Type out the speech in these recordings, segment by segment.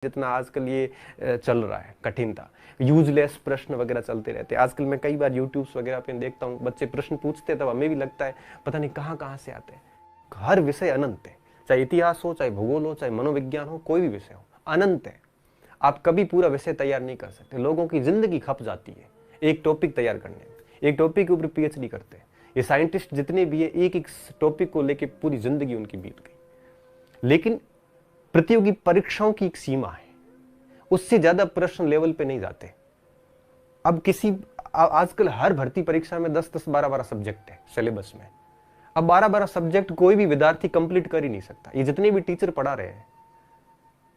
जितना आजकल ये चल रहा है कठिनता, यूजलेस प्रश्न वगैरह चलते रहते हैं। आजकल मैं कई बार यूट्यूब्स वगैरह पे देखता हूँ, बच्चे प्रश्न पूछते हैं तब हमें भी लगता है पता नहीं कहाँ कहाँ से आते हैं। हर विषय अनंत है, चाहे इतिहास हो, चाहे भूगोल हो, चाहे मनोविज्ञान हो, कोई भी विषय हो, अनंत है। आप कभी पूरा विषय तैयार नहीं कर सकते। लोगों की जिंदगी खप जाती है एक टॉपिक तैयार करने में, एक टॉपिक के ऊपर पीएचडी करते हैं। ये साइंटिस्ट जितने भी है, एक एक टॉपिक को लेकर पूरी जिंदगी उनकी बीत गई। लेकिन प्रतियोगी परीक्षाओं की एक सीमा है, उससे ज्यादा प्रश्न लेवल पे नहीं जाते। अब आजकल हर भर्ती परीक्षा में 10-10, 12-12 सब्जेक्ट है सिलेबस में। अब 12-12 सब्जेक्ट कोई भी विद्यार्थी कंप्लीट कर ही नहीं सकता। ये जितने भी टीचर पढ़ा रहे हैं,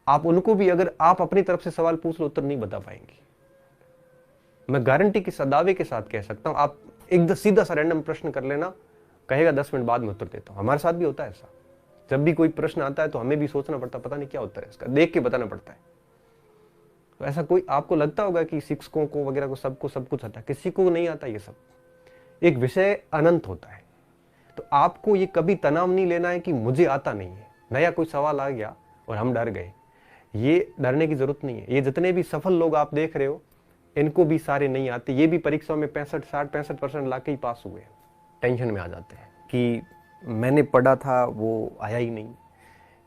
आप उनको भी अगर आप अपनी तरफ से सवाल पूछ लो, उत्तर नहीं बता पाएंगे। मैं गारंटी के दावे के साथ कह सकता हूं, आप एक सीधा सा रैंडम प्रश्न कर लेना, कहेगा 10 मिनट बाद में उत्तर देता हूं। हमारे साथ भी होता है ऐसा। जब भी कोई प्रश्न आता है तो हमें भी सोचना पड़ता, पता नहीं क्या उत्तर है इसका, देख के बताना पड़ता है। तो ऐसा कोई आपको लगता होगा कि शिक्षकों को वगैरह को सबको सब कुछ आता है? किसी को नहीं आता ये सब। एक विषय अनंत होता है, तो आपको ये कभी तनाव नहीं लेना है कि मुझे आता नहीं है, नया कोई सवाल आ गया और हम डर गए। ये डरने की जरूरत नहीं है। ये जितने भी सफल लोग आप देख रहे हो, इनको भी सारे नहीं आते। ये भी परीक्षाओं में 65% लाके ही पास हुए। टेंशन में आ जाते हैं कि मैंने पढ़ा था वो आया ही नहीं,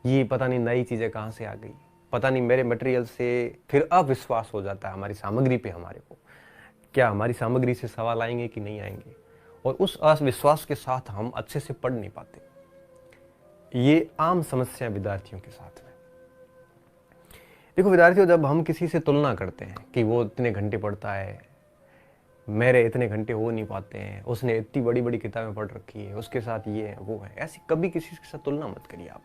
ये पता नहीं नई चीजें कहाँ से आ गई, पता नहीं मेरे मटेरियल से। फिर अविश्वास हो जाता है हमारी सामग्री पे, हमारे को क्या हमारी सामग्री से सवाल आएंगे कि नहीं आएंगे, और उस अविश्वास के साथ हम अच्छे से पढ़ नहीं पाते। ये आम समस्या विद्यार्थियों के साथ में। देखो विद्यार्थियों, जब हम किसी से तुलना करते हैं कि वो इतने घंटे पढ़ता है, मेरे इतने घंटे हो नहीं पाते हैं, उसने इतनी बड़ी बड़ी किताबें पढ़ रखी है, उसके साथ ये है वो है, ऐसी कभी किसी के साथ तुलना मत करिए आप।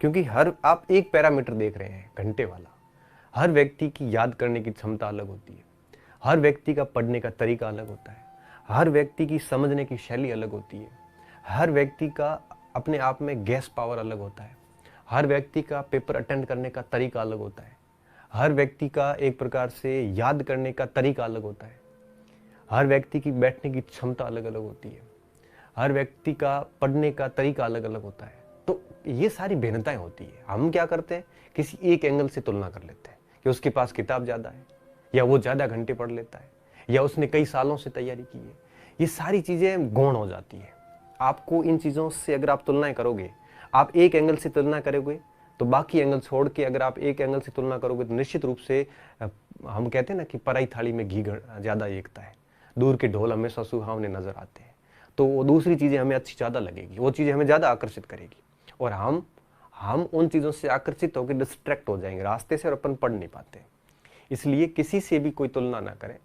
क्योंकि आप एक पैरामीटर देख रहे हैं, घंटे वाला। हर व्यक्ति की याद करने की क्षमता अलग होती है, हर व्यक्ति का पढ़ने का तरीका अलग होता है, हर व्यक्ति की समझने की शैली अलग होती है, हर व्यक्ति का अपने आप में गैस पावर अलग होता है, हर व्यक्ति का पेपर अटेंड करने का तरीका अलग होता है, हर व्यक्ति का एक प्रकार से याद करने का तरीका अलग होता है, हर व्यक्ति की बैठने की क्षमता अलग अलग होती है, हर व्यक्ति का पढ़ने का तरीका अलग अलग होता है। तो ये सारी भिन्नताएं होती है। हम क्या करते हैं, किसी एक एंगल से तुलना कर लेते हैं कि उसके पास किताब ज्यादा है, या वो ज्यादा घंटे पढ़ लेता है, या उसने कई सालों से तैयारी की है। ये सारी चीजें गौण हो जाती है। आपको इन चीजों से अगर आप तुलनाएं करोगे, आप एक एंगल से तुलना करोगे तो बाकी एंगल छोड़ के अगर आप एक एंगल से तुलना करोगे तो निश्चित रूप से हम कहते हैं ना कि पराई थाली में घी ज्यादा एकता है, दूर के ढोल हमेशा सुहावने नजर आते हैं। तो वो दूसरी चीजें हमें अच्छी ज्यादा लगेगी, वो चीजें हमें ज्यादा आकर्षित करेगी, और हम उन चीजों से आकर्षित होकर डिस्ट्रैक्ट हो जाएंगे रास्ते से, और अपन पढ़ नहीं पाते। इसलिए किसी से भी कोई तुलना ना करें।